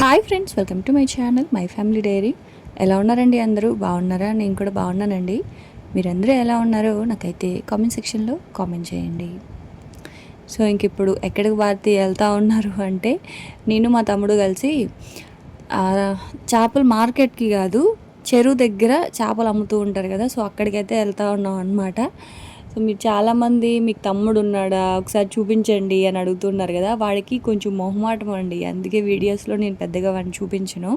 Hi friends, welcome to my channel my family dairy. ఎలా ఉన్నారండి? అందరూ బాగున్నారా? నేను కూడా బాగున్నానండి. మీరందరూ ఎలా ఉన్నారో నాకైతే కామెంట్ సెక్షన్లో కామెంట్ చేయండి. సో ఇప్పుడు ఎక్కడికి భారతి వెళ్తూ ఉన్నారు అంటే, నేను మా తమ్ముడు కలిసి చేపల మార్కెట్కి కాదు, చెరువు దగ్గర చేపలు అమ్ముతూ ఉంటారు కదా, సో అక్కడికైతే వెళ్తూ ఉన్నాం అనమాట. సో మీరు చాలామంది మీకు తమ్ముడు ఉన్నాడా, ఒకసారి చూపించండి అని అడుగుతున్నారు కదా. వాడికి కొంచెం మొహమాటం అండి, అందుకే వీడియోస్లో నేను పెద్దగా వాడిని చూపించను.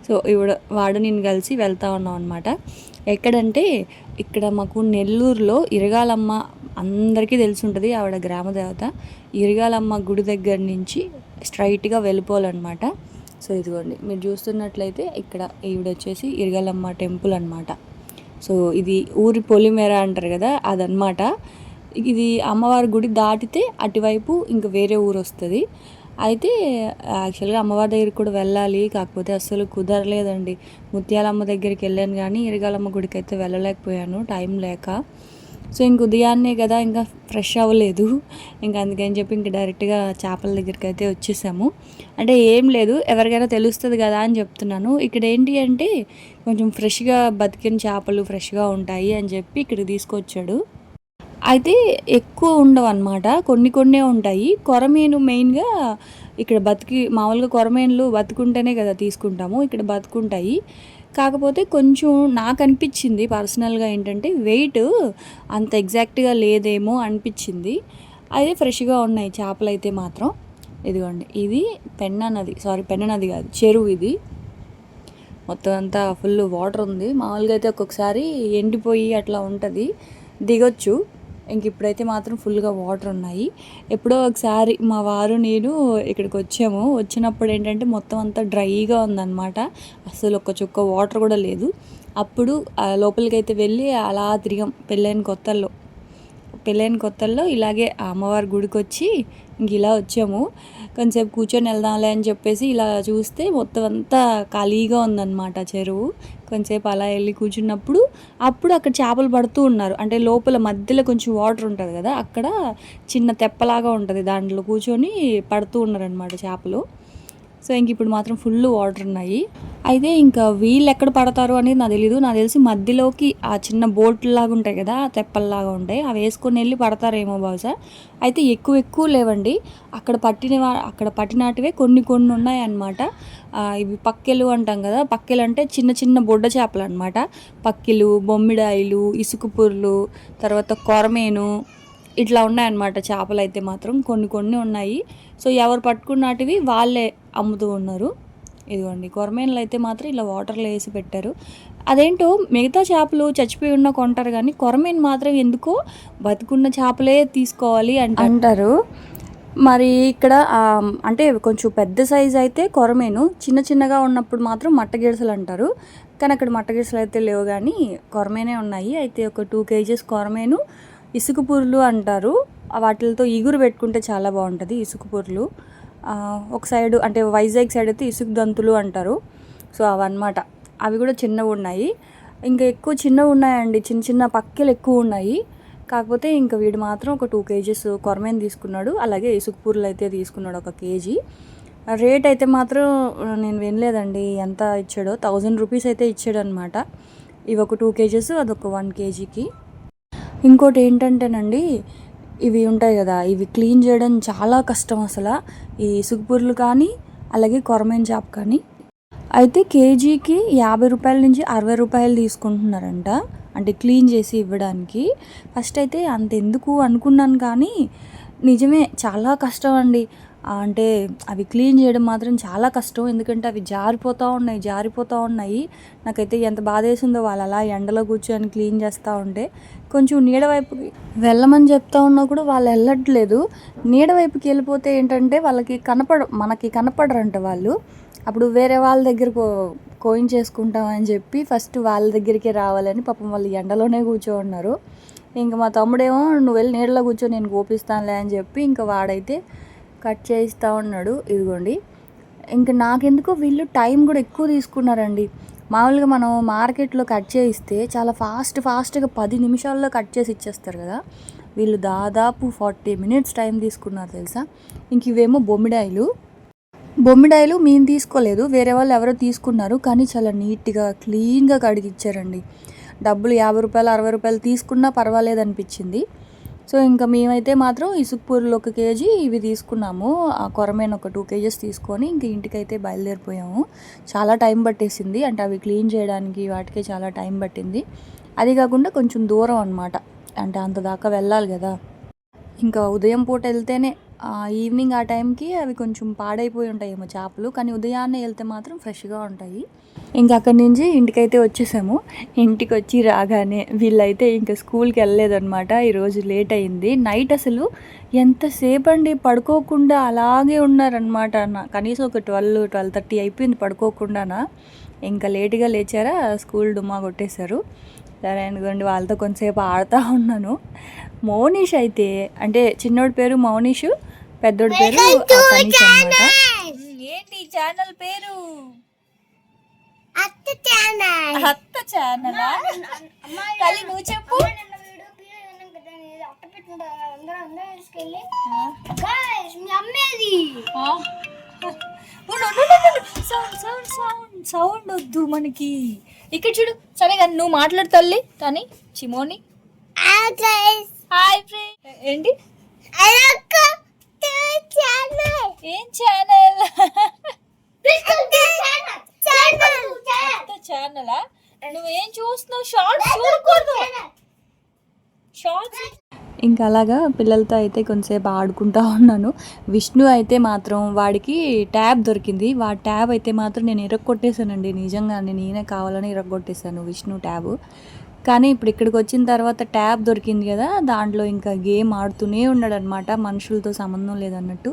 సో ఇప్పుడు వాడు నేను కలిసి వెళ్తూ ఉన్నాం అనమాట. ఎక్కడంటే ఇక్కడ మాకు నెల్లూరులో ఇరగాలమ్మ అందరికీ తెలిసి ఉంటుంది, ఆవిడ గ్రామదేవత. ఇరగాలమ్మ గుడి దగ్గర నుంచి స్ట్రైట్గా వెళ్ళిపోవాలన్నమాట. సో ఇదిగోండి మీరు చూస్తున్నట్లయితే ఇక్కడ ఈవిడ వచ్చేసి ఇరగాలమ్మ టెంపుల్ అనమాట. సో ఇది ఊరి పొలిమేర అంటారు కదా, అదనమాట. ఇది అమ్మవారి గుడి దాటితే అటువైపు ఇంకా వేరే ఊరు వస్తుంది. అయితే యాక్చువల్గా అమ్మవారి దగ్గరికి కూడా వెళ్ళాలి, కాకపోతే అస్సలు కుదరలేదండి. ముత్యాలమ్మ దగ్గరికి వెళ్ళాను కానీ ఇరగాలమ్మ గుడికి అయితే వెళ్ళలేకపోయాను, టైం లేక. సో ఇంక ఉదయాన్నే కదా, ఇంకా ఫ్రెష్ అవ్వలేదు, ఇంకా అందుకని చెప్పి ఇంక డైరెక్ట్గా చేపల దగ్గరికి అయితే వచ్చేసాము. అంటే ఏం లేదు, ఎవరికైనా తెలుస్తుంది కదా అని చెప్తున్నాను. ఇక్కడ ఏంటి అంటే కొంచెం ఫ్రెష్గా బతికిన చేపలు ఫ్రెష్గా ఉంటాయి అని చెప్పి ఇక్కడికి తీసుకొచ్చాడు. అయితే ఎక్కువ ఉండవు అన్నమాట, కొన్ని ఉంటాయి. కొరమీను మెయిన్గా ఇక్కడ మామూలుగా కొరమీనులు బతుకుంటేనే కదా తీసుకుంటాము, ఇక్కడ బతుకుంటాయి. కాకపోతే కొంచెం నాకు అనిపించింది పర్సనల్గా ఏంటంటే వెయిట్ అంత ఎగ్జాక్ట్గా లేదేమో అనిపించింది. అయితే ఫ్రెష్గా ఉన్నాయి చేపలు అయితే మాత్రం. ఇదిగోండి, ఇది పెన్నా నది కాదు, చెరువు. ఇది మొత్తం అంతా ఫుల్ వాటర్ ఉంది. మామూలుగా అయితే ఒక్కొక్కసారి ఎండిపోయి అట్లా ఉంటుంది, దిగొచ్చు. ఇంక ఇప్పుడైతే మాత్రం ఫుల్గా వాటర్ ఉన్నాయి. ఎప్పుడో ఒకసారి మా వారు నేను ఇక్కడికి వచ్చినప్పుడు ఏంటంటే మొత్తం అంతా డ్రైగా ఉందన్నమాట, అసలు ఒక్క చుక్క వాటర్ కూడా లేదు. అప్పుడు లోపలికైతే వెళ్ళి అలా తిరిగాం. పెళ్ళైన కొత్తల్లో ఇలాగే అమ్మవారి గుడికి వచ్చి ఇంక ఇలా వచ్చాము. కొంచెంసేపు కూర్చొని వెళ్దాంలే అని చెప్పేసి ఇలా చూస్తే మొత్తం అంతా ఖాళీగా ఉందన్నమాట చెరువు. కొంచెంసేపు అలా వెళ్ళి కూర్చున్నప్పుడు అక్కడ చేపలు పడుతూ ఉన్నారు. అంటే లోపల మధ్యలో కొంచెం వాటర్ ఉంటుంది కదా, అక్కడ చిన్న తెప్పలాగా ఉంటుంది, దాంట్లో కూర్చొని పడుతూ ఉన్నారనమాట చేపలు. సో ఇంక ఇప్పుడు మాత్రం ఫుల్ వాటర్ ఉన్నాయి. అయితే ఇంకా వీళ్ళు ఎక్కడ పడతారు అనేది నాకు తెలీదు. నాకు తెలిసి మధ్యలోకి ఆ చిన్న బోట్లాగా ఉంటాయి కదా, తెప్పల్లాగా ఉంటాయి, అవి వేసుకొని వెళ్ళి పడతారేమో బహుశా. అయితే ఎక్కువ లేవండి, అక్కడ పట్టినటివే కొన్ని ఉన్నాయి అన్నమాట. ఇవి పక్కెలు అంటాం కదా, పక్కెలు అంటే చిన్న బొడ్డ చేపలు అనమాట. పక్కెలు, బొమ్మిడాయిలు, ఇసుకపుర్లు, తర్వాత కొరమేను, ఇట్లా ఉన్నాయన్నమాట చేపలు అయితే మాత్రం. కొన్ని ఉన్నాయి. సో ఎవరు పట్టుకున్నటివి వాళ్ళే అమ్ముతూ ఉన్నారు. ఇదిగోండి, కొరమేన్లు అయితే మాత్రం ఇలా వాటర్లో వేసి పెట్టారు. అదేంటో మిగతా చేపలు చచ్చిపోయి ఉన్న కొంటారు కానీ కొరమేన్ మాత్రం ఎందుకో బతుకున్న చేపలే తీసుకోవాలి అంటారు. మరి ఇక్కడ అంటే కొంచెం పెద్ద సైజు అయితే కొరమేను, చిన్నగా ఉన్నప్పుడు మాత్రం మట్టగిడసలు అంటారు. కానీ అక్కడ మట్టగిడసలు అయితే లేవు కానీ కొరమేనే ఉన్నాయి. అయితే ఒక 2 kgs కొరమేను, ఇసుకపుర్లు అంటారు, వాటితో ఇగురు పెట్టుకుంటే చాలా బాగుంటుంది ఇసుకపుర్లు. ఒక సైడు అంటే వైజాగ్ సైడ్ అయితే ఇసుక దంతులు అంటారు. సో అవన్నమాట, అవి కూడా చిన్నవి ఉన్నాయి. ఇంకా ఎక్కువ చిన్నవి ఉన్నాయండి, చిన్న పక్కెలు ఎక్కువ ఉన్నాయి. కాకపోతే ఇంకా వీడు మాత్రం ఒక 2 kgs కొరమేను తీసుకున్నాడు, అలాగే ఇసుకపూర్లు అయితే తీసుకున్నాడు 1 kg. రేట్ అయితే మాత్రం నేను వినలేదండి ఎంత ఇచ్చాడో, 1000 రూపీస్ అయితే ఇచ్చాడు అనమాట. ఇవి ఒక 2 kgs, అదొక 1 kgకి. ఇంకోటి ఏంటంటేనండి, ఇవి ఉంటాయి కదా, ఇవి క్లీన్ చేయడం చాలా కష్టం అసలు, ఈ ఇసుకపూర్లు కానీ అలాగే కొరమేను చేప కానీ. అయితే కేజీకి 50 రూపాయల నుంచి 60 రూపాయలు తీసుకుంటున్నారంట, అంటే క్లీన్ చేసి ఇవ్వడానికి. ఫస్ట్ అయితే అంత ఎందుకు అనుకున్నాను కానీ నిజమే చాలా కష్టం అండి. అంటే అవి క్లీన్ చేయడం మాత్రం చాలా కష్టం, ఎందుకంటే అవి జారిపోతూ ఉన్నాయి. నాకైతే ఎంత బాధ వేసిందో వాళ్ళు అలా ఎండలో కూర్చొని క్లీన్ చేస్తూ ఉంటే. కొంచెం నీడ వైపుకి వెళ్ళమని చెప్తా ఉన్నా కూడా వాళ్ళు వెళ్ళట్లేదు. నీడ వైపుకి వెళ్ళిపోతే ఏంటంటే మనకి కనపడరంట వాళ్ళు. అప్పుడు వేరే వాళ్ళ దగ్గర కోయించేసుకుంటామని చెప్పి ఫస్ట్ వాళ్ళ దగ్గరికే రావాలని పాపం వాళ్ళు ఎండలోనే కూర్చోన్నారు. ఇంకా మా తమ్ముడేమో నువ్వు వెళ్ళి నీడలో కూర్చో, నేను కోపిస్తానులే అని చెప్పి ఇంకా వాడైతే కట్ చేస్తూ ఉన్నాడు. ఇదిగోండి, ఇంకా నాకెందుకో వీళ్ళు టైం కూడా ఎక్కువ తీసుకున్నారండి. మామూలుగా మనం మార్కెట్లో కట్ చేయిస్తే చాలా ఫాస్ట్గా 10 నిమిషాల్లో కట్ చేసి ఇచ్చేస్తారు కదా, వీళ్ళు దాదాపు 40 minutes టైం తీసుకున్నారు తెలుసా. ఇంక ఇవేమో బొమ్మిడాయిలు. బొమ్మిడాయిలు మేము తీసుకోలేదు, వేరే వాళ్ళు ఎవరో తీసుకున్నారు. కానీ చాలా నీట్గా క్లీన్గా కడిగిచ్చారండి. డబ్బులు 50 రూపాయలు 60 రూపాయలు తీసుకున్నా పర్వాలేదు అనిపించింది. సో ఇంకా మేమైతే మాత్రం ఇసుకపూరలు 1 కేజీ ఇవి తీసుకున్నాము. ఆ కొరమేను ఒక 2 కేజెస్ తీసుకొని ఇంక ఇంటికైతే బయలుదేరిపోయాము. చాలా టైం పట్టేసింది, అంటే అవి క్లీన్ చేయడానికి వాటికే చాలా టైం పట్టింది. అది కాకుండా కొంచెం దూరం అనమాట, అంటే అంత దాకా వెళ్ళాలి కదా. ఇంకా ఉదయం పూట వెళ్తేనే ఈవినింగ్ ఆ టైంకి అవి కొంచెం పాడైపోయి ఉంటాయేమో చేపలు, కానీ ఉదయాన్నే వెళ్తే మాత్రం ఫ్రెష్గా ఉంటాయి. ఇంకా అక్కడి నుంచి ఇంటికైతే వచ్చేసాము. ఇంటికి వచ్చి రాగానే వీళ్ళైతే ఇంకా స్కూల్కి వెళ్ళలేదన్నమాట. ఈరోజు లేట్ అయింది. నైట్ అసలు ఎంతసేపు అండి పడుకోకుండా అలాగే ఉన్నారనమాట. కనీసం ఒక 12-12:30 అయిపోయింది పడుకోకుండానా. ఇంకా లేట్గా లేచారా, స్కూల్ డుమ్మా కొట్టేశారు. సరే అనుకోండి, వాళ్ళతో కొంతసేపు ఆడుతూ ఉన్నాను. మౌనిష్ అయితే, అంటే చిన్నోడి పేరు మౌనిష్, పెద్దోడి పేరు తనీష్ అనమాట. ఏంటి ఛానల్ పేరు? అత్త ఛానల్. తల్లి నువ్వు చెప్పు. సౌండ్ వద్దు మనకి. ఇక్కడ చూడు. సరే కానీ నువ్వు మాట్లాడు తల్లి. తని చిమోని హాయ్ ఫ్రెండ్. ఏంటి ఏం ఛానల్? ఛానలా? నువ్వేం చూస్తున్నావు? షార్ట్స్ చూడకూడదు. షార్ట్స్. ఇంకా అలాగా పిల్లలతో అయితే కొంతసేపు ఆడుకుంటా ఉన్నాను. విష్ణు అయితే మాత్రం వాడికి ట్యాబ్ దొరికింది. వాడి ట్యాబ్ అయితే మాత్రం నేను ఇరగొట్టేశానండి. నిజంగానే నేనే కావాలని ఇరగొట్టేశాను విష్ణు ట్యాబ్. కానీ ఇప్పుడు ఇక్కడికి వచ్చిన తర్వాత ట్యాబ్ దొరికింది కదా, దాంట్లో ఇంకా గేమ్ ఆడుతూనే ఉన్నాడు అనమాట. మనుషులతో సంబంధం లేదన్నట్టు.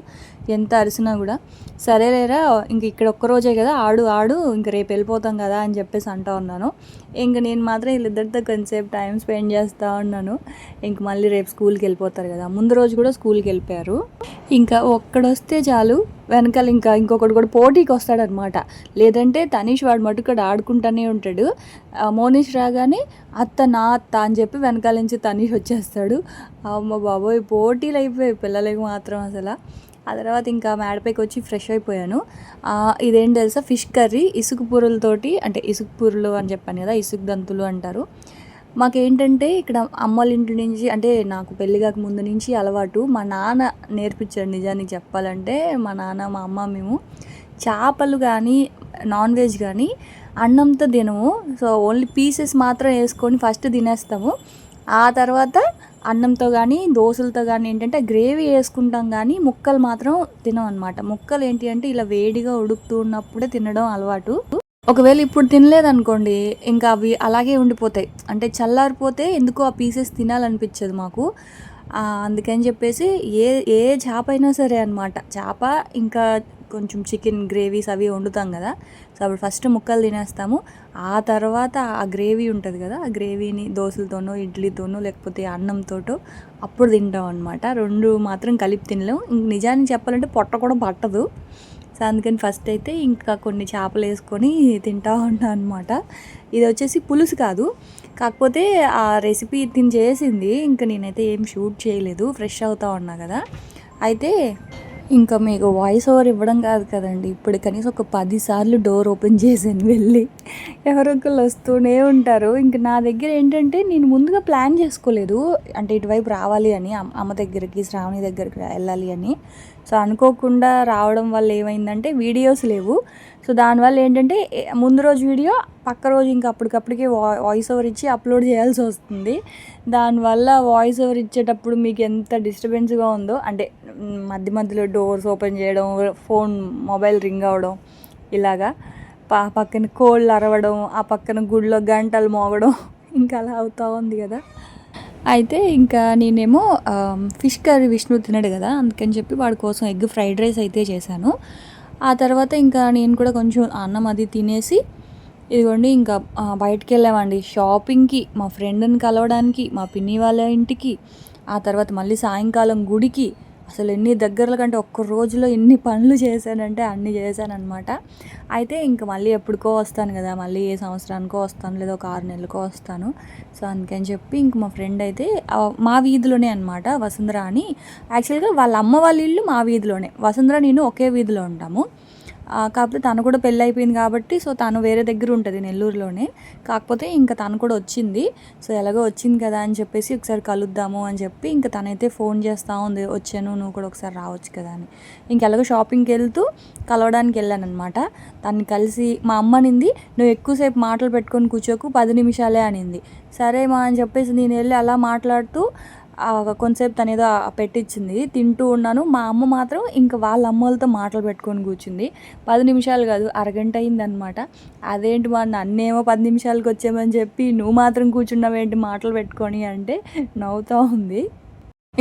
ఎంత అరిసినా కూడా సరేలేరా ఇంక ఇక్కడ ఒక్కరోజే కదా, ఆడు ఇంక రేపు వెళ్ళిపోతాం కదా అని చెప్పేసి అంటూ ఉన్నాను. ఇంక నేను మాత్రం వీళ్ళిద్దరితో కొంచెంసేపు టైం స్పెండ్ చేస్తూ ఉన్నాను. ఇంక మళ్ళీ రేపు స్కూల్కి వెళ్ళిపోతారు కదా. ముందు రోజు కూడా స్కూల్కి వెళ్ళిపోయారు. ఇంకా ఒక్కడొస్తే చాలు, వెనకాల ఇంకొకటి కూడా పోటీకి వస్తాడనమాట. లేదంటే తనీష్ వాడు మటుకడు ఆడుకుంటూనే ఉంటాడు. మోనీష్ రాగానే అత్త నా అత్త అని చెప్పి వెనకాల నుంచి తనీష్ వచ్చేస్తాడు. అమ్మ బాబోయ్, పోటీలు అయిపోయాయి పిల్లలకి మాత్రం అసలు. ఆ తర్వాత ఇంకా మేడపైకి వచ్చి ఫ్రెష్ అయిపోయాను. ఇదేం తెలుసా, ఫిష్ కర్రీ ఇసుక పూరలతోటి, అంటే ఇసుక పూరలు అని చెప్పాను కదా, ఇసుక దంతులు అంటారు. మాకేంటంటే ఇక్కడ అమ్మల ఇంటి నుంచి, అంటే నాకు పెళ్ళి కాక ముందు నుంచి అలవాటు. మా నాన్న నేర్పించాడు నిజానికి చెప్పాలంటే. మా నాన్న మా అమ్మ మేము చేపలు కానీ నాన్ వెజ్ కానీ అన్నంతో తినము. సో ఓన్లీ పీసెస్ మాత్రం వేసుకొని ఫస్ట్ తినేస్తాము. ఆ తర్వాత అన్నంతో కానీ దోశలతో కానీ ఏంటంటే గ్రేవీ వేసుకుంటాం, కానీ ముక్కలు మాత్రం తినం అనమాట. ముక్కలు ఏంటి అంటే ఇలా వేడిగా ఉడుకుతూ ఉన్నప్పుడే తినడం అలవాటు. ఒకవేళ ఇప్పుడు తినలేదనుకోండి ఇంకా అవి అలాగే ఉండిపోతాయి, అంటే చల్లారిపోతే ఎందుకో ఆ పీసెస్ తినాలనిపించదు మాకు. అందుకని చెప్పేసి ఏ చేప అయినా సరే అనమాట, చేప ఇంకా కొంచెం చికెన్ గ్రేవీస్ అవి వండుతాం కదా, సో అప్పుడు ఫస్ట్ ముక్కలు తినేస్తాము. ఆ తర్వాత ఆ గ్రేవీ ఉంటుంది కదా, ఆ గ్రేవీని దోశలతోనో ఇడ్లీతోనో లేకపోతే అన్నంతోటో అప్పుడు తింటాం అనమాట. రెండు మాత్రం కలిపి తినలేం. నిజానికి చెప్పాలంటే పొట్ట కూడా పట్టదు. సో అందుకని ఫస్ట్ అయితే ఇంకా కొన్ని చేపలు వేసుకొని తింటూ ఉంటాను అనమాట. ఇది వచ్చేసి పులుసు కాదు, కాకపోతే ఆ రెసిపీ తిని చేసింది. ఇంకా నేనైతే ఏం షూట్ చేయలేదు, ఫ్రెష్ అవుతా ఉన్నా కదా. అయితే ఇంకా మీకు వాయిస్ ఓవర్ ఇవ్వడం కాదు కదండి, ఇప్పుడు కనీసం ఒక 10 సార్లు డోర్ ఓపెన్ చేసాను వెళ్ళి. ఎవరొకళ్ళు వస్తూనే ఉంటారు. ఇంక నా దగ్గర ఏంటంటే నేను ముందుగా ప్లాన్ చేసుకోలేదు, అంటే ఇటువైపు రావాలి అని, అమ్మ దగ్గరికి శ్రావణి దగ్గరికి వెళ్ళాలి అని. సో అనుకోకుండా రావడం వల్ల ఏమైందంటే వీడియోస్ లేవు. సో దానివల్ల ఏంటంటే ముందు రోజు వీడియో పక్క రోజు ఇంకా అప్పటికప్పటికే వాయిస్ ఓవర్ ఇచ్చి అప్లోడ్ చేయాల్సి వస్తుంది. దానివల్ల వాయిస్ ఓవర్ ఇచ్చేటప్పుడు మీకు ఎంత డిస్టర్బెన్స్గా ఉందో, అంటే మధ్య మధ్యలో డోర్స్ ఓపెన్ చేయడం, ఫోన్ మొబైల్ రింగ్ అవ్వడం, ఇలాగా పక్కన కోళ్ళు అరవడం, ఆ పక్కన గుడిలో గంటలు మోగడం, ఇంకా అలా అవుతూ ఉంది కదా. అయితే ఇంకా నేనేమో ఫిష్ కర్రీ విష్ణు తినడు కదా, అందుకని చెప్పి వాడి కోసం ఎగ్ ఫ్రైడ్ రైస్ అయితే చేశాను. ఆ తర్వాత ఇంకా నేను కూడా కొంచెం అన్నం అది తినేసి ఇదిగోండి ఇంకా బయటికి వెళ్ళామండి షాపింగ్కి, మా ఫ్రెండ్ని కలవడానికి, మా పిన్ని వాళ్ళ ఇంటికి. ఆ తర్వాత మళ్ళీ సాయంకాలం గుడికి. అసలు ఎన్ని దగ్గరల కంటే ఒక్క రోజులో ఎన్ని పనులు చేశానంటే అన్నీ చేశానమాట. అయితే ఇంక మళ్ళీ ఎప్పటికో వస్తాను కదా, మళ్ళీ ఏ సంవత్సరానికో వస్తాను, లేదా ఒక 6 నెలలకో వస్తాను. సో అందుకని చెప్పి ఇంక మా ఫ్రెండ్ అయితే మా వీధిలోనే అనమాట, వసుంధర అని. యాక్చువల్గా వాళ్ళ అమ్మ వాళ్ళ ఇల్లు మా వీధిలోనే, వసుంధర నేను ఒకే వీధిలో ఉంటాము. కాకపోతే తను కూడా పెళ్ళి అయిపోయింది కాబట్టి సో తను వేరే దగ్గర ఉంటుంది నెల్లూరులోనే. కాకపోతే ఇంకా తను కూడా వచ్చింది. సో ఎలాగో వచ్చింది కదా అని చెప్పేసి ఒకసారి కలుద్దాము అని చెప్పి ఇంకా తనైతే ఫోన్ చేస్తూ ఉంది, వచ్చాను నువ్వు కూడా ఒకసారి రావచ్చు కదా అని. ఇంకెలాగో షాపింగ్కి వెళ్తూ కలవడానికి వెళ్ళానమాట. తను కలిసి మా అమ్మ అనింది, నువ్వు ఎక్కువసేపు మాటలు పెట్టుకొని కూర్చోకు, 10 నిమిషాలే అనింది. సరే మా అని చెప్పేసి నేను వెళ్ళి అలా మాట్లాడుతూ కొంతసేపు తను ఏదో పెట్టించింది, తింటూ ఉన్నాను. మా అమ్మ మాత్రం ఇంకా వాళ్ళ అమ్మలతో మాటలు పెట్టుకొని కూర్చుంది. 10 నిమిషాలు కాదు, అరగంట అయిందనమాట. అదేంటి మా నన్నేమో 10 నిమిషాలకి వచ్చామని చెప్పి నువ్వు మాత్రం కూర్చున్నావేంటి మాటలు పెట్టుకొని అంటే నవ్వుతూ ఉంది.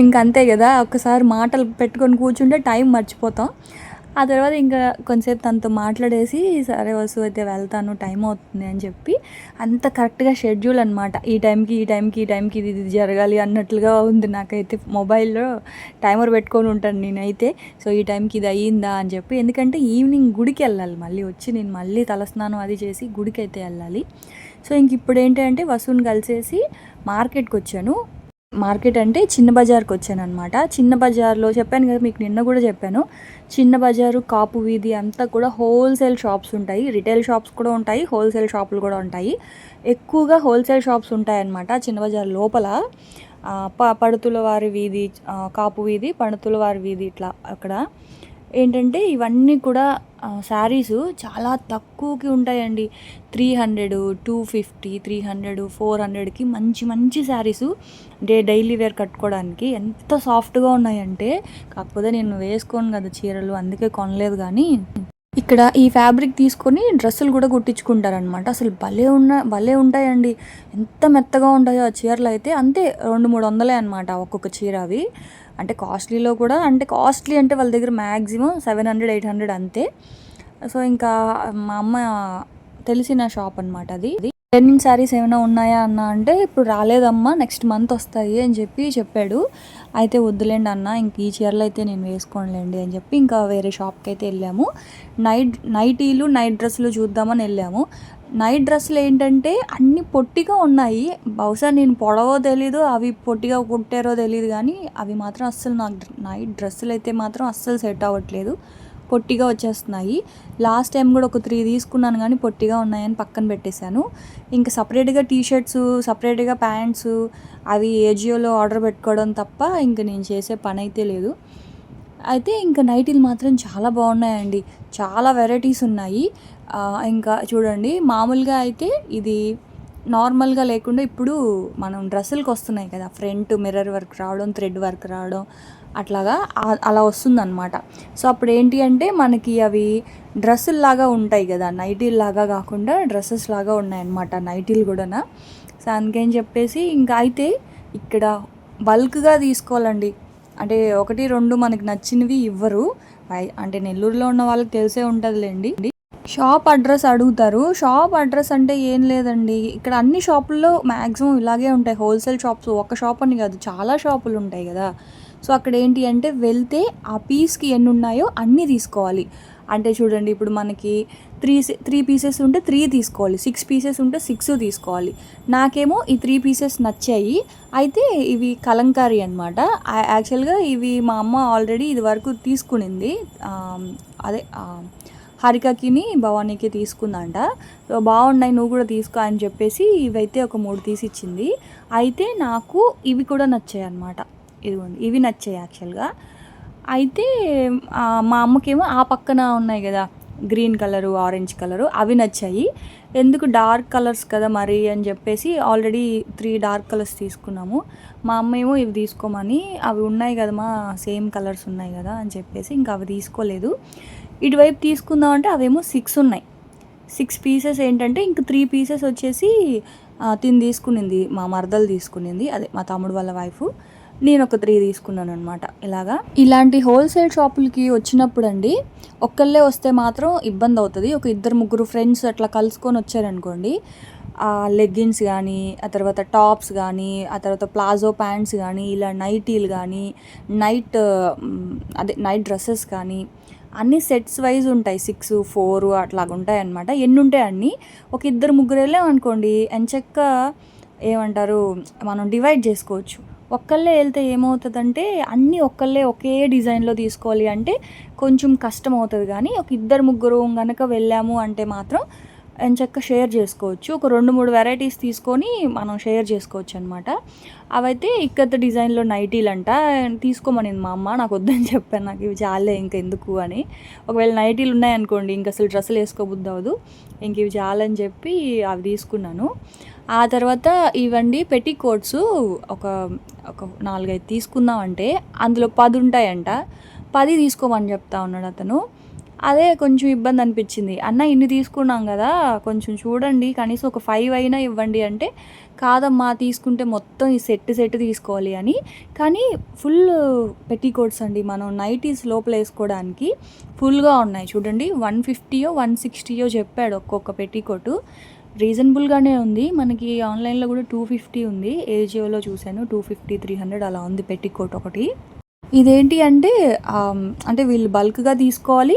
ఇంకంతే కదా, ఒక్కసారి మాటలు పెట్టుకొని కూర్చుంటే టైం మర్చిపోతాం. ఆ తర్వాత ఇంకా కొంతసేపు తనతో మాట్లాడేసి సరే వసు అయితే వెళ్తాను, టైం అవుతుంది అని చెప్పి అంత కరెక్ట్గా షెడ్యూల్ అనమాట. ఈ టైంకి ఇది జరగాలి అన్నట్లుగా ఉంది. నాకైతే మొబైల్లో టైమర్ పెట్టుకొని ఉంటాను నేనైతే. సో ఈ టైంకి ఇది అయ్యిందా అని చెప్పి, ఎందుకంటే ఈవినింగ్ గుడికి వెళ్ళాలి, మళ్ళీ వచ్చి నేను మళ్ళీ తలస్నానం అది చేసి గుడికి అయితే వెళ్ళాలి. సో ఇంక ఇప్పుడు ఏంటంటే వసుని కలిసేసి మార్కెట్కి వచ్చాను. మార్కెట్ అంటే చిన్న బజార్కి వచ్చాను అనమాట. చిన్న బజార్లో చెప్పాను కదా మీకు, నిన్న కూడా చెప్పాను, చిన్న బజారు కాపు వీధి అంతా కూడా హోల్సేల్ షాప్స్ ఉంటాయి, రిటైల్ షాప్స్ కూడా ఉంటాయి, హోల్సేల్ షాపులు కూడా ఉంటాయి. ఎక్కువగా హోల్సేల్ షాప్స్ ఉంటాయన్నమాట చిన్న బజార్ లోపల. పడుతుల వారి వీధి, కాపు వీధి, పడుతుల వారి వీధి, ఇట్లా అక్కడ ఏంటంటే ఇవన్నీ కూడా శారీసు చాలా తక్కువకి ఉంటాయండి. 300, 250, 300, 400కి మంచి మంచి శారీసు డైలీ వేర్ కట్టుకోవడానికి ఎంత సాఫ్ట్గా ఉన్నాయంటే. కాకపోతే నేను వేసుకోను కదా చీరలు, అందుకే కొనలేదు. కానీ ఇక్కడ ఈ ఫ్యాబ్రిక్ తీసుకొని డ్రెస్సులు కూడా కుట్టించుకుంటారనమాట. అసలు భలే ఉంటాయండి, ఎంత మెత్తగా ఉంటాయో ఆ చీరలు అయితే. అంతే 200-300 అనమాట ఒక్కొక్క చీర. అవి అంటే కాస్ట్లీలో కూడా, అంటే కాస్ట్లీ అంటే వాళ్ళ దగ్గర మ్యాక్సిమం 700-800 అంతే. సో ఇంకా మా అమ్మ తెలిసిన షాప్ అనమాట అది. లెనిన్ శారీస్ ఏమైనా ఉన్నాయా అన్న అంటే ఇప్పుడు రాలేదమ్మా, నెక్స్ట్ మంత్ వస్తాయి అని చెప్పాడు. అయితే వద్దులేండి అన్న, ఇంక ఈ చీరలు అయితే నేను వేసుకోనులేండి అని చెప్పి ఇంకా వేరే షాప్కి అయితే వెళ్ళాము. నైటీలు నైట్ డ్రెస్సులు చూద్దామని వెళ్ళాము. నైట్ డ్రెస్సులు ఏంటంటే అన్నీ పొట్టిగా ఉన్నాయి. బహుశా నేను పొడవో తెలీదు, అవి పొట్టిగా కుట్టారో తెలియదు, కానీ అవి మాత్రం అస్సలు నాకు నైట్ డ్రెస్సులు అయితే మాత్రం అస్సలు సెట్ అవ్వట్లేదు, పొట్టిగా వచ్చేస్తున్నాయి. లాస్ట్ టైం కూడా ఒక 3 తీసుకున్నాను కానీ పొట్టిగా ఉన్నాయని పక్కన పెట్టేశాను. ఇంకా సపరేట్గా టీషర్ట్స్, సపరేట్గా ప్యాంట్స్ అవి ఏజియోలో ఆర్డర్ పెట్టుకోవడం తప్ప ఇంకా నేను చేసే పని అయితే లేదు. అయితే ఇంకా నైటీలు మాత్రం చాలా బాగున్నాయండి, చాలా వెరైటీస్ ఉన్నాయి. ఇంకా చూడండి, మామూలుగా అయితే ఇది నార్మల్గా లేకుండా ఇప్పుడు మనం డ్రెస్సులకు వస్తున్నాయి కదా, ఫ్రంట్ మిర్రర్ వర్క్ రావడం, థ్రెడ్ వర్క్ రావడం, అట్లాగా అలా వస్తుందన్నమాట. సో అప్పుడు ఏంటి అంటే మనకి అవి డ్రెస్సుల్లాగా ఉంటాయి కదా, నైటీలు లాగా కాకుండా డ్రెస్సెస్ లాగా ఉన్నాయన్నమాట నైటీలు కూడా. సో అందుకని చెప్పేసి ఇంకా అయితే ఇక్కడ బల్క్గా తీసుకోవాలండి, అంటే 1-2 మనకి నచ్చినవి ఇవ్వరు. అంటే నెల్లూరులో ఉన్న వాళ్ళకి తెలిసే ఉంటుందిలేండి. షాప్ అడ్రస్ అడుగుతారు. షాప్ అడ్రస్ అంటే ఏం లేదండి, ఇక్కడ అన్ని షాపుల్లో మ్యాక్సిమం ఇలాగే ఉంటాయి. హోల్సేల్ షాప్స్ ఒక షాప్ అని కాదు, చాలా షాపులు ఉంటాయి కదా. సో అక్కడ ఏంటి అంటే వెళ్తే ఆ పీస్కి ఎన్ని ఉన్నాయో అన్నీ తీసుకోవాలి. అంటే చూడండి, ఇప్పుడు మనకి 3 పీసెస్ ఉంటే 3 తీసుకోవాలి, 6 పీసెస్ ఉంటే 6 తీసుకోవాలి. నాకేమో ఈ 3 పీసెస్ నచ్చాయి. అయితే ఇవి కలంకారీ అనమాట. యాక్చువల్గా ఇవి మా అమ్మ ఆల్రెడీ ఇది వరకు తీసుకునింది, అదే హరికకిని భవానీకి తీసుకుందంట. సో బాగున్నాయి, నువ్వు కూడా తీసుకో అని చెప్పేసి ఇవైతే ఒక 3 తీసి ఇచ్చింది. అయితే నాకు ఇవి కూడా నచ్చాయి అనమాట. ఇదిగోండి, ఇవి నచ్చాయి యాక్చువల్గా. అయితే మా అమ్మకేమో ఆ పక్కన ఉన్నాయి కదా గ్రీన్ కలరు, ఆరెంజ్ కలరు, అవి నచ్చాయి. ఎందుకు డార్క్ కలర్స్ కదా మరి అని చెప్పేసి ఆల్రెడీ 3 డార్క్ కలర్స్ తీసుకున్నాము. మా అమ్మ ఏమో ఇవి తీసుకోమని, అవి ఉన్నాయి కదా మా సేమ్ కలర్స్ ఉన్నాయి కదా అని చెప్పేసి ఇంకా అవి తీసుకోలేదు. ఇటువైపు తీసుకుందామంటే అవేమో 6 ఉన్నాయి. 6 పీసెస్ ఏంటంటే ఇంక 3 పీసెస్ వచ్చేసి తిని తీసుకునింది, మా మరదలు తీసుకునింది, అదే మా తమ్ముడు వాళ్ళ వైఫ్. నేను ఒక 3 తీసుకున్నాను అనమాట. ఇలాంటి హోల్సేల్ షాపులకి వచ్చినప్పుడు అండి, ఒక్కళ్ళే వస్తే మాత్రం ఇబ్బంది అవుతుంది. ఒక 2-3 ఫ్రెండ్స్ అట్లా కలుసుకొని వచ్చారనుకోండి, లెగ్గిన్స్ కానీ, ఆ తర్వాత టాప్స్ కానీ, ఆ తర్వాత ప్లాజో ప్యాంట్స్ కానీ, ఇలా నైటీలు కానీ, నైట్ డ్రెస్సెస్ కానీ అన్నీ సెట్స్ వైజ్ ఉంటాయి. 6, 4 అట్లాగా ఉంటాయి అన్నమాట. ఎన్ని ఉంటాయి అన్నీ. ఒక 2-3 వెళ్ళాం అనుకోండి, ఎంచక్క ఏమంటారు మనం డివైడ్ చేసుకోవచ్చు. ఒక్కళ్ళే వెళ్తే ఏమవుతుందంటే అన్నీ ఒక్కళ్ళే ఒకే డిజైన్లో తీసుకోవాలి అంటే కొంచెం కష్టం అవుతుంది. కానీ ఒక ఇద్దరు ముగ్గురు కనుక వెళ్ళాము అంటే మాత్రం ఎంచక్కా షేర్ చేసుకోవచ్చు. ఒక 2, 3 వెరైటీస్ తీసుకొని మనం షేర్ చేసుకోవచ్చు అనమాట. అవైతే ఇక్కత డిజైన్‌లో నైటీలంట తీసుకోమనింది మా అమ్మ. నాకు వద్దని చెప్పాను. నాకు ఇవి చాలులే ఇంకెందుకు అని. ఒకవేళ నైటీలు ఉన్నాయనుకోండి ఇంక అసలు డ్రెస్సులు వేసుకోబుద్ధి అవ్వదు. ఇంక ఇవి చాలని చెప్పి అవి తీసుకున్నాను. ఆ తర్వాత ఇవండి పెట్టికోట్స్ ఒక ఒక 4, 5 తీసుకుందామంటే అందులో 10 ఉంటాయంట. 10 తీసుకోమని చెప్తా ఉన్నాడు అతను. అదే కొంచెం ఇబ్బంది అనిపించింది. అన్న ఇన్ని తీసుకున్నాం కదా, కొంచెం చూడండి కనీసం ఒక 5 అయినా ఇవ్వండి అంటే, కాదమ్మా తీసుకుంటే మొత్తం ఈ సెట్ తీసుకోవాలి అని. కానీ ఫుల్ పెట్టికోట్స్ అండి. మనం నైటీస్ లోపల వేసుకోవడానికి ఫుల్గా ఉన్నాయి చూడండి. 150యో 160యో చెప్పాడు ఒక్కొక్క పెట్టికోటు. రీజనబుల్గానే ఉంది. మనకి ఆన్లైన్లో కూడా 250 ఉంది. ఏజియోలో చూశాను 250, 300 అలా ఉంది పెట్టికోట్ ఒకటి. ఇదేంటి అంటే అంటే వీళ్ళు బల్క్గా తీసుకోవాలి,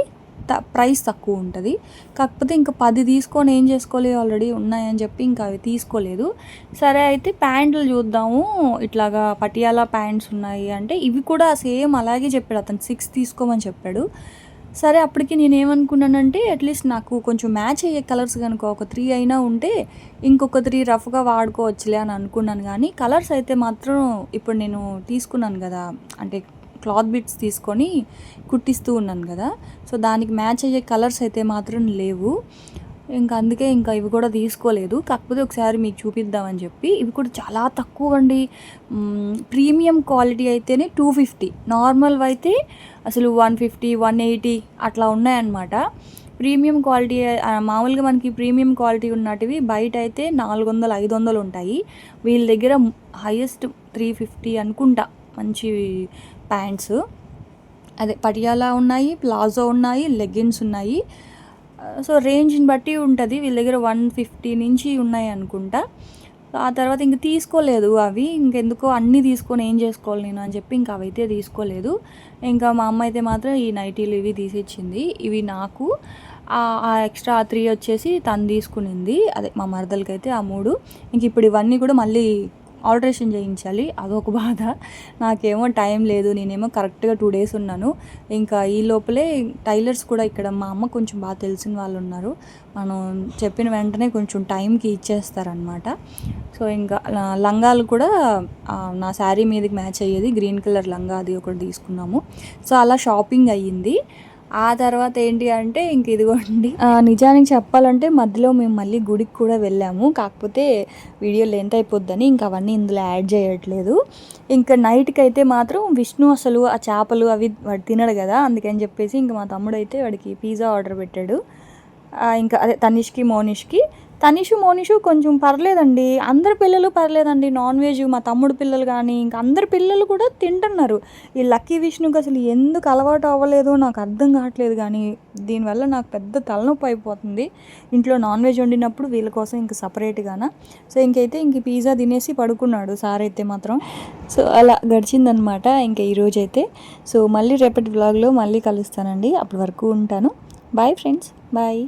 ప్రైస్ తక్కువ ఉంటుంది. కాకపోతే ఇంకా 10 తీసుకొని ఏం చేసుకోవాలి, ఆల్రెడీ ఉన్నాయని చెప్పి ఇంకా అవి తీసుకోలేదు. సరే అయితే ప్యాంట్లు చూద్దాము, ఇట్లాగా పటియాలా ప్యాంట్స్ ఉన్నాయి అంటే ఇవి కూడా సేమ్ అలాగే చెప్పాడు అతను. 6 తీసుకోమని చెప్పాడు. సరే అప్పటికి నేనేమనుకున్నానంటే అట్లీస్ట్ నాకు కొంచెం మ్యాచ్ అయ్యే కలర్స్ కనుక ఒక 3 అయినా ఉంటే ఇంకొక 3 రఫ్గా వాడుకోవచ్చులే అని అనుకున్నాను. కానీ కలర్స్ అయితే మాత్రం ఇప్పుడు నేను తీసుకున్నాను కదా, అంటే క్లాత్ బిట్స్ తీసుకొని కుట్టిస్తూ ఉన్నాను కదా, సో దానికి మ్యాచ్ అయ్యే కలర్స్ అయితే మాత్రం లేవు. ఇంకా అందుకే ఇంకా ఇవి కూడా తీసుకోలేదు. కాకపోతే ఒకసారి మీకు చూపిద్దామని చెప్పి. ఇవి కూడా చాలా తక్కువ అండి. ప్రీమియం క్వాలిటీ అయితేనే 250, నార్మల్ అయితే అసలు 150, 180 అట్లా ఉన్నాయన్నమాట. ప్రీమియం క్వాలిటీ మామూలుగా మనకి ప్రీమియం క్వాలిటీ ఉన్నటివి బయట అయితే 400, 500 ఉంటాయి. వీళ్ళ దగ్గర హైయెస్ట్ 350 అనుకుంటా. మంచి ప్యాంట్స్, అదే పటియాలా ఉన్నాయి, ప్లాజో ఉన్నాయి, లెగ్గిన్స్ ఉన్నాయి. సో రేంజ్ని బట్టి ఉంటుంది. వీళ్ళ దగ్గర 150 నుంచి ఉన్నాయి అనుకుంటా. ఆ తర్వాత ఇంక తీసుకోలేదు అవి. ఇంకెందుకో అన్నీ తీసుకొని ఏం చేసుకోవాలి నేను అని చెప్పి ఇంకా అవైతే తీసుకోలేదు. ఇంకా మా అమ్మ అయితే మాత్రం ఈ నైటీలు ఇవి తీసిచ్చింది. ఇవి నాకు ఆ ఎక్స్ట్రా 3 వచ్చేసి తను తీసుకునింది. అదే మా మరదలకైతే ఆ 3. ఇంక ఇప్పుడు ఇవన్నీ కూడా మళ్ళీ ఆల్టరేషన్ చేయించాలి, అదొక బాధ. నాకేమో టైం లేదు, నేనేమో కరెక్ట్గా 2 days ఉన్నాను. ఇంకా ఈ లోపలే టైలర్స్ కూడా ఇక్కడ మా అమ్మ కొంచెం బాగా తెలిసిన వాళ్ళు ఉన్నారు. మనం చెప్పిన వెంటనే కొంచెం టైంకి ఇచ్చేస్తారనమాట. సో ఇంకా లంగాలు కూడా నా శారీ మీదకి మ్యాచ్ అయ్యేది గ్రీన్ కలర్ లంగా అది ఒకటి తీసుకున్నాము. సో అలా షాపింగ్ అయ్యింది. ఆ తర్వాత ఏంటి అంటే ఇంక ఇదిగోండి, నిజానికి చెప్పాలంటే మధ్యలో మేము మళ్ళీ గుడికి కూడా వెళ్ళాము. కాకపోతే వీడియో లెంత్ అయిపోద్దని ఇంకా అవన్నీ ఇందులో యాడ్ చేయట్లేదు. ఇంకా నైట్కి అయితే మాత్రం విష్ణు అసలు ఆ చేపలు అవి వాడు తినడు కదా, అందుకని చెప్పేసి ఇంకా మా తమ్ముడు అయితే వాడికి పిజ్జా ఆర్డర్ పెట్టాడు. ఇంకా అదే తనిష్కి మోనిష్కి. మోనిషు కొంచెం పర్లేదండి, అందరి పిల్లలు పర్లేదండి నాన్ వెజ్. మా తమ్ముడు పిల్లలు కానీ ఇంకా అందరి పిల్లలు కూడా తింటున్నారు. ఈ లక్కీ విష్ణుకి అసలు ఎందుకు అలవాటు అవ్వలేదో నాకు అర్థం కావట్లేదు. కానీ దీనివల్ల నాకు పెద్ద తలనొప్పి అయిపోతుంది. ఇంట్లో నాన్ వెజ్ వండినప్పుడు వీళ్ళ కోసం ఇంక సపరేట్గానా. సో ఇంకైతే ఇంక పిజ్జా తినేసి పడుకున్నాడు సార్ అయితే మాత్రం. సో అలా గడిచిందనమాట ఇంకా ఈరోజైతే. సో మళ్ళీ రేపటి వ్లాగ్లో మళ్ళీ కలుస్తానండి. అప్పటి వరకు ఉంటాను. Bye friends, bye.